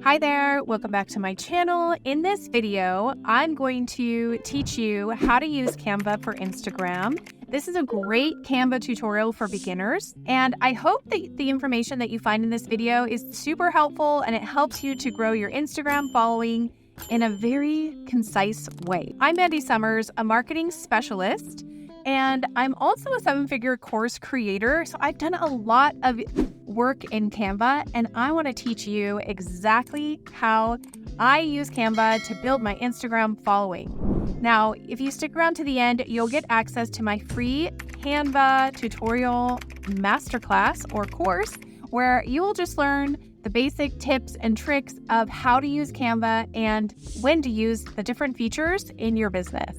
Hi there, welcome back to my channel. In this video, I'm going to teach you how to use Canva for Instagram. This is a great Canva tutorial for beginners, and I hope that the information that you find in this video is super helpful and it helps you to grow your Instagram following in a very concise way. I'm Mandy Sommers, a marketing specialist, and I'm also a 7-figure course creator. So I've done a lot of work in Canva, and I want to teach you exactly how I use Canva to build my Instagram following. Now, if you stick around to the end, you'll get access to my free Canva tutorial masterclass or course, where you will just learn the basic tips and tricks of how to use Canva and when to use the different features in your business.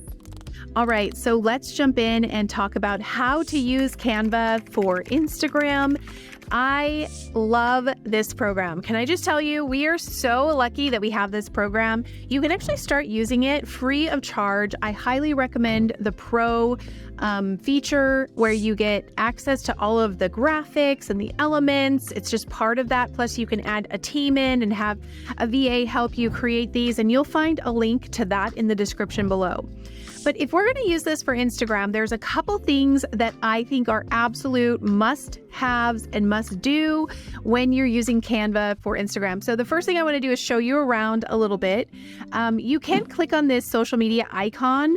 All right, so let's jump in and talk about how to use Canva for Instagram. I love this program. Can I just tell you, we are so lucky that we have this program. You can actually start using it free of charge. I highly recommend the Pro feature where you get access to all of the graphics and the elements. It's just part of that. Plus you can add a team in and have a VA help you create these, and you'll find a link to that in the description below. But if we're going to use this for Instagram, there's a couple things that I think are absolute must-haves and must-do when you're using Canva for Instagram. So the first thing I want to do is show you around a little bit. You can click on this social media icon,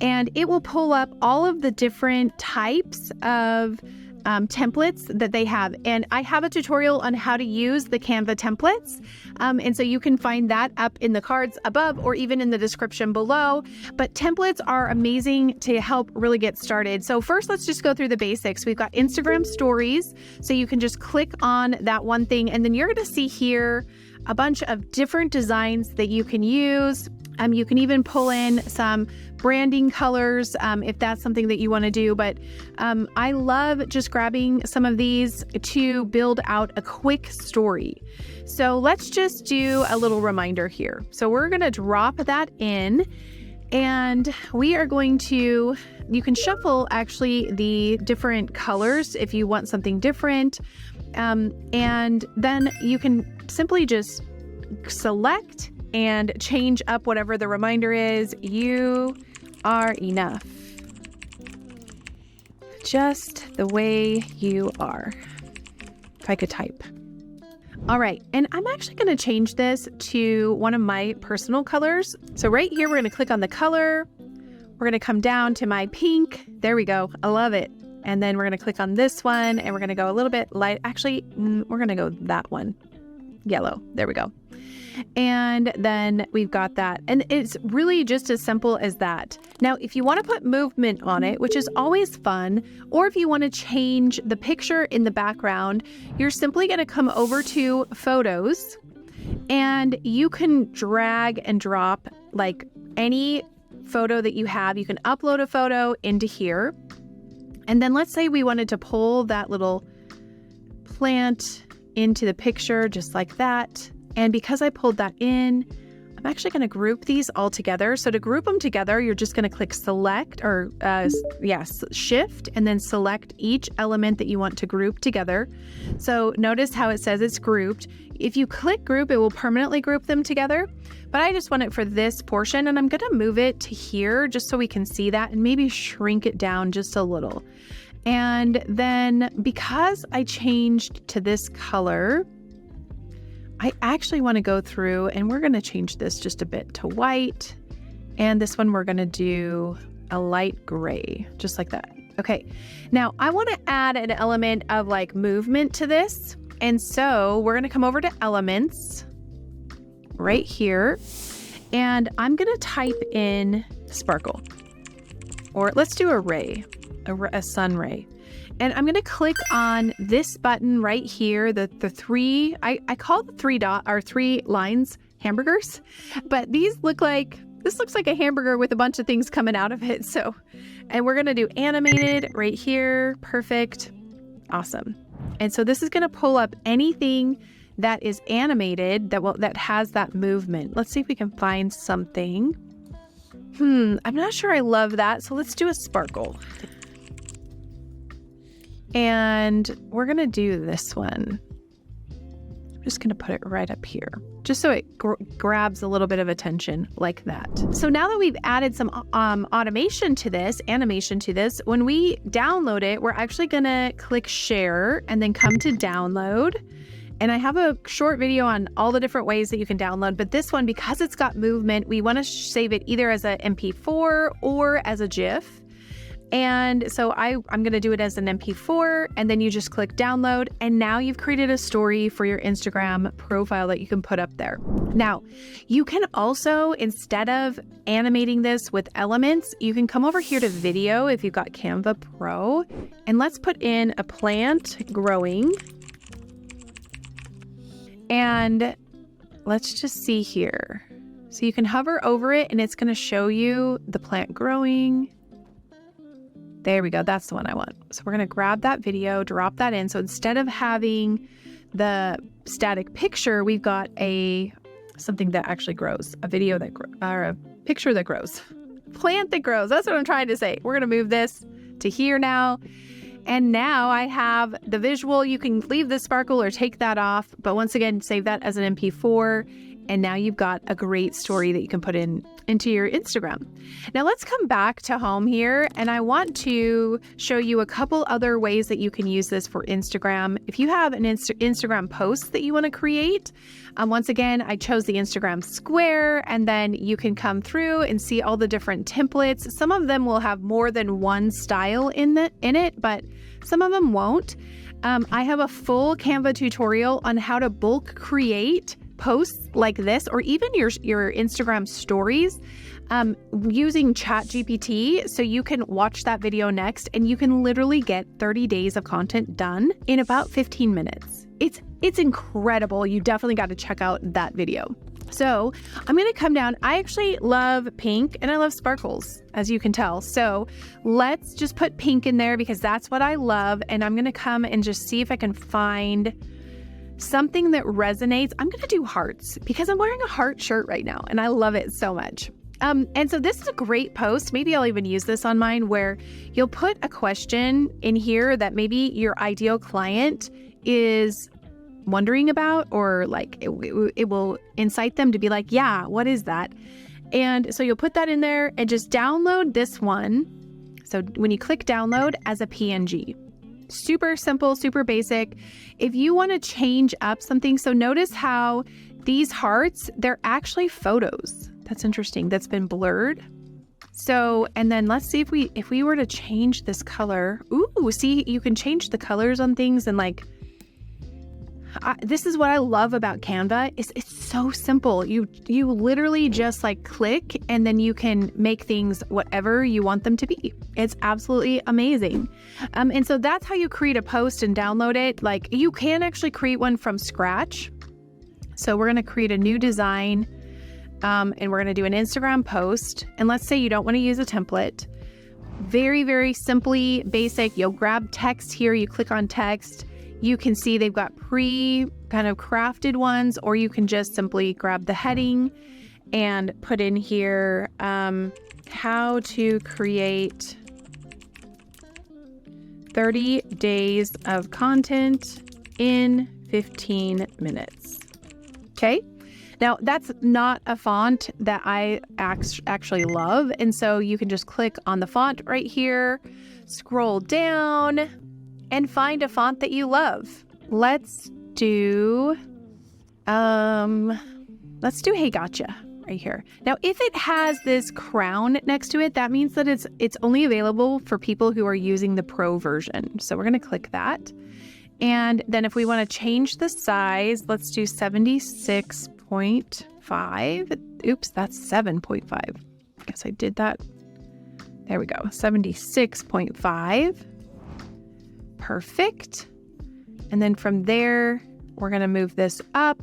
and it will pull up all of the different types of templates that they have. And I have a tutorial on how to use the Canva templates. And so you can find that up in the cards above or even in the description below. But templates are amazing to help really get started. So first, let's just go through the basics. We've got Instagram stories. So you can just click on that one thing, and then you're going to see here a bunch of different designs that you can use. You can even pull in some branding colors if that's something that you want to do. But I love just grabbing some of these to build out a quick story. So let's just do a little reminder here. So we're going to drop that in, and we are going to, you can shuffle actually the different colors if you want something different. And then you can simply just select and change up whatever the reminder is. You are enough. Just the way you are. If I could type. All right, and I'm actually going to change this to one of my personal colors. So right here, we're going to click on the color. We're going to come down to my pink. There we go. I love it. And then we're going to click on this one, and we're going to go a little bit light. Actually, we're going to go that one. Yellow. There we go. And then we've got that. And it's really just as simple as that. Now, if you want to put movement on it, which is always fun, or if you want to change the picture in the background, you're simply going to come over to Photos, and you can drag and drop like any photo that you have. You can upload a photo into here. And then let's say we wanted to pull that little plant into the picture just like that. And because I pulled that in, I'm actually going to group these all together. So to group them together, you're just going to click select or shift and then select each element that you want to group together. So notice how it says it's grouped. If you click group, it will permanently group them together. But I just want it for this portion, and I'm going to move it to here just so we can see that and maybe shrink it down just a little. And then because I changed to this color, I actually want to go through and we're going to change this just a bit to white. And this one, we're going to do a light gray, just like that. Okay. Now I want to add an element of like movement to this. And so we're going to come over to elements right here. And I'm going to type in sparkle, or let's do a ray, a sun ray. And I'm going to click on this button right here, the three, I call the three lines hamburgers, but this looks like a hamburger with a bunch of things coming out of it. So, and we're going to do animated right here. Perfect. Awesome. And so this is going to pull up anything that is animated that has that movement. Let's see if we can find something. I'm not sure I love that. So let's do a sparkle. And we're going to do this one. I'm just going to put it right up here, just so it grabs a little bit of attention like that. So now that we've added some animation to this, when we download it, we're actually going to click share and then come to download. And I have a short video on all the different ways that you can download, but this one, because it's got movement, we want to save it either as a MP4 or as a GIF. And so I'm going to do it as an MP4, and then you just click download, and now you've created a story for your Instagram profile that you can put up there. Now, you can also, instead of animating this with elements, you can come over here to video if you've got Canva Pro, and let's put in a plant growing. And let's just see here. So you can hover over it and it's going to show you the plant growing. There we go. That's the one I want. So we're going to grab that video, drop that in. So instead of having the static picture, we've got something that actually grows, a video that or a picture that grows, plant that grows. That's what I'm trying to say. We're going to move this to here now. And now I have the visual. You can leave the sparkle or take that off, but once again, save that as an MP4. And now you've got a great story that you can put into your Instagram. Now let's come back to home here, and I want to show you a couple other ways that you can use this for Instagram. If you have an Instagram post that you want to create, once again, I chose the Instagram square, and then you can come through and see all the different templates. Some of them will have more than one style in it, but some of them won't. I have a full Canva tutorial on how to bulk create posts like this, or even your Instagram stories using ChatGPT. So you can watch that video next, and you can literally get 30 days of content done in about 15 minutes. It's incredible. You definitely got to check out that video. So I'm going to come down. I actually love pink and I love sparkles, as you can tell. So let's just put pink in there because that's what I love. And I'm going to come and just see if I can find something that resonates. I'm going to do hearts because I'm wearing a heart shirt right now and I love it so much. And so this is a great post. Maybe I'll even use this on mine, where you'll put a question in here that maybe your ideal client is wondering about, or like it will incite them to be like, yeah, what is that? And so you'll put that in there and just download this one. So when you click download as a PNG, super simple, super basic. If you want to change up something, so notice how these hearts, they're actually photos. That's interesting. That's been blurred. So, and then let's see if we were to change this color. Ooh, see, you can change the colors on things, and like, this is what I love about Canva. It's so simple. You literally just like click, and then you can make things whatever you want them to be. It's absolutely amazing. And so that's how you create a post and download it. Like, you can actually create one from scratch. So we're going to create a new design, and we're going to do an Instagram post. And let's say you don't want to use a template. Very, very simply basic. You'll grab text here. You click on text. You can see they've got kind of crafted ones, or you can just simply grab the heading and put in here, how to create 30 days of content in 15 minutes. Okay. Now that's not a font that I actually love. And so you can just click on the font right here, scroll down, and find a font that you love. Let's do Hey Gotcha right here. Now, if it has this crown next to it, that means that it's only available for people who are using the Pro version. So we're going to click that. And then if we want to change the size, let's do 76.5. Oops, that's 7.5. I guess I did that. There we go. 76.5. Perfect. And then from there, we're going to move this up.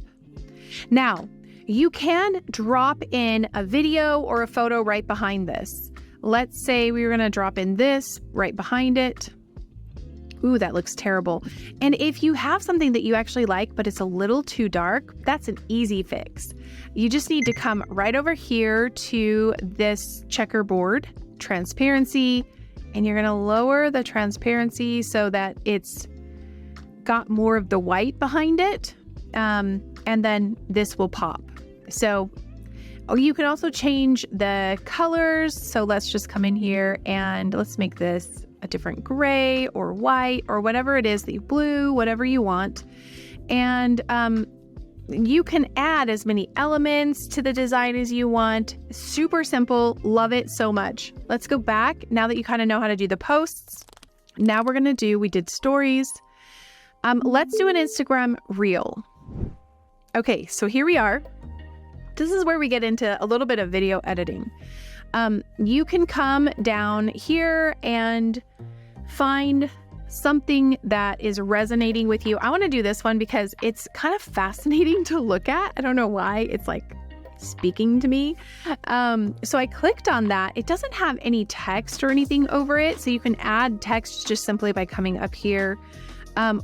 Now, you can drop in a video or a photo right behind this. Let's say we were going to drop in this right behind it. Ooh, that looks terrible. And if you have something that you actually like, but it's a little too dark, that's an easy fix. You just need to come right over here to this checkerboard, transparency, and you're going to lower the transparency so that it's got more of the white behind it. and then this will pop. So you can also change the colors. So let's just come in here and let's make this a different gray or white or whatever it is that you blue, whatever you want. And you can add as many elements to the design as you want. Super simple. Love it so much. Let's go back now that you kind of know how to do the posts. Now we did stories. Let's do an Instagram reel. Okay, so here we are. This is where we get into a little bit of video editing. You can come down here and find something that is resonating with you. I want to do this one because it's kind of fascinating to look at. I don't know why. It's like speaking to me. So I clicked on that. It doesn't have any text or anything over it. So you can add text just simply by coming up here.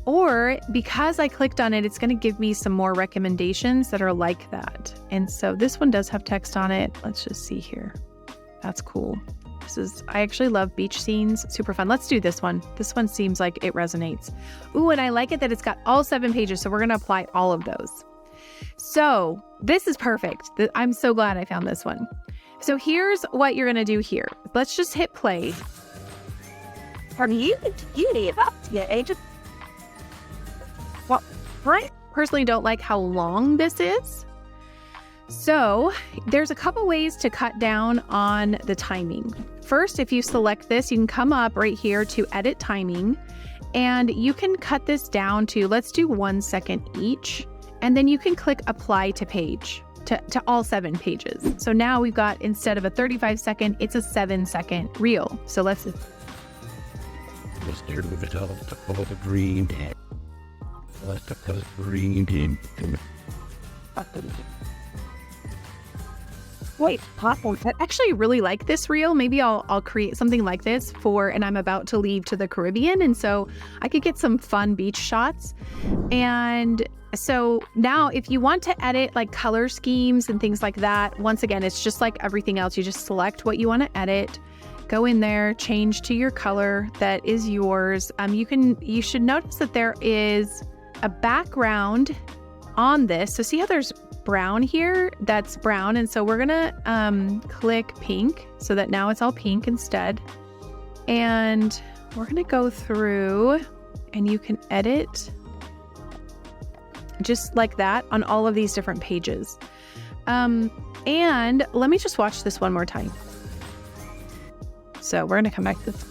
Or because I clicked on it, it's going to give me some more recommendations that are like that. And so this one does have text on it. Let's just see here. That's cool. I actually love beach scenes. Super fun. Let's do this one. This one seems like it resonates. Ooh, and I like it that it's got all 7 pages. So we're going to apply all of those. So this is perfect. I'm so glad I found this one. So here's what you're going to do here. Let's just hit play. Well, I personally don't like how long this is. So there's a couple ways to cut down on the timing. First, if you select this, you can come up right here to edit timing, and you can cut this down to, let's do 1 second each. And then you can click apply to page to all 7 pages. So now we've got, instead of a 35-second, it's a 7-second reel. So let's Wait, popcorn. I actually really like this reel. Maybe I'll create something like this and I'm about to leave to the Caribbean. And so I could get some fun beach shots. And so now if you want to edit like color schemes and things like that, once again, it's just like everything else. You just select what you want to edit, go in there, change to your color that is yours. You should notice that there is a background on this. So see how there's brown here? That's brown. And so we're gonna click pink so that now it's all pink instead. And we're gonna go through and you can edit just like that on all of these different pages. And let me just watch this one more time. So we're gonna come back to this.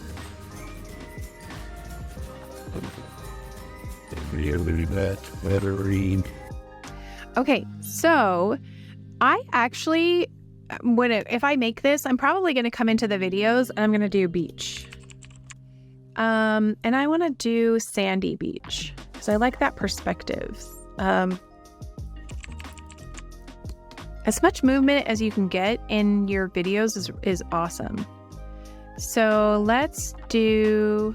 Okay, so I actually, if I make this, I'm probably going to come into the videos and I'm going to do beach. And I want to do sandy beach because I like that perspective. As much movement as you can get in your videos is awesome. So let's do,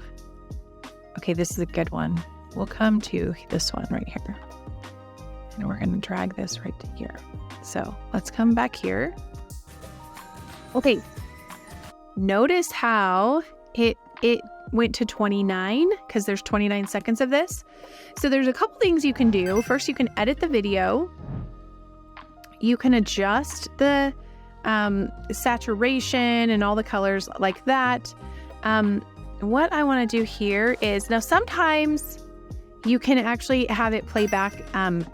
okay, this is a good one. We'll come to this one right here. And we're going to drag this right to here. So let's come back here. Okay. Notice how it went to 29 because there's 29 seconds of this. So there's a couple things you can do. First, you can edit the video. You can adjust the saturation and all the colors like that. What I want to do here is, now sometimes you can actually have it play back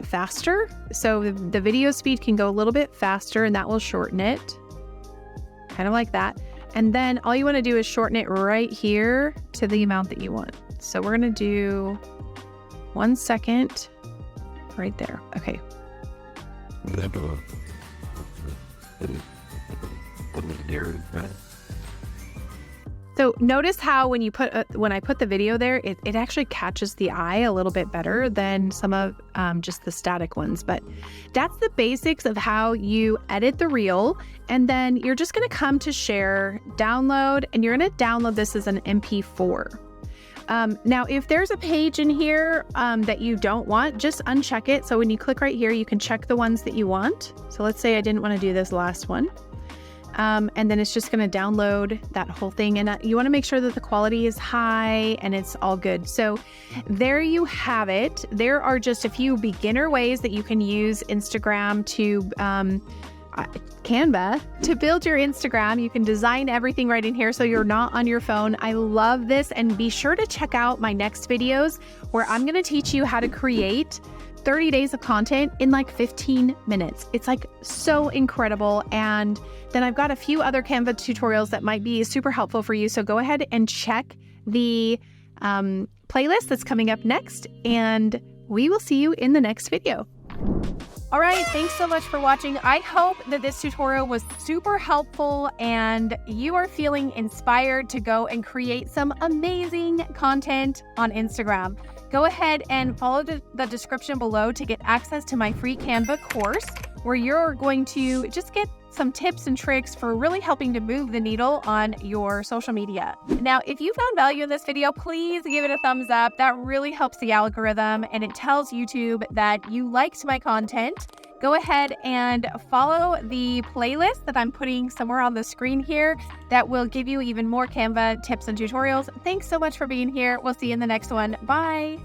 faster. So the video speed can go a little bit faster and that will shorten it. Kind of like that. And then all you want to do is shorten it right here to the amount that you want. So we're going to do 1 second right there. Okay. So notice how when I put the video there, it actually catches the eye a little bit better than some of just the static ones. But that's the basics of how you edit the reel. And then you're just going to come to share, download, and you're going to download this as an MP4. Now, if there's a page in here that you don't want, just uncheck it. So when you click right here, you can check the ones that you want. So let's say I didn't want to do this last one. and then it's just going to download that whole thing. And you want to make sure that the quality is high and it's all good. So there you have it. There are just a few beginner ways that you can use Instagram to Canva to build your Instagram. You can design everything right in here so you're not on your phone. I love this. And be sure to check out my next videos where I'm going to teach you how to create 30 days of content in like 15 minutes. It's like so incredible. And then I've got a few other Canva tutorials that might be super helpful for you. So go ahead and check the playlist that's coming up next, and we will see you in the next video. All right, thanks so much for watching. I hope that this tutorial was super helpful and you are feeling inspired to go and create some amazing content on Instagram. Go ahead and follow the description below to get access to my free Canva course, where you're going to just get some tips and tricks for really helping to move the needle on your social media. Now, if you found value in this video, please give it a thumbs up. That really helps the algorithm and it tells YouTube that you liked my content. Go ahead and follow the playlist that I'm putting somewhere on the screen here that will give you even more Canva tips and tutorials. Thanks so much for being here. We'll see you in the next one. Bye.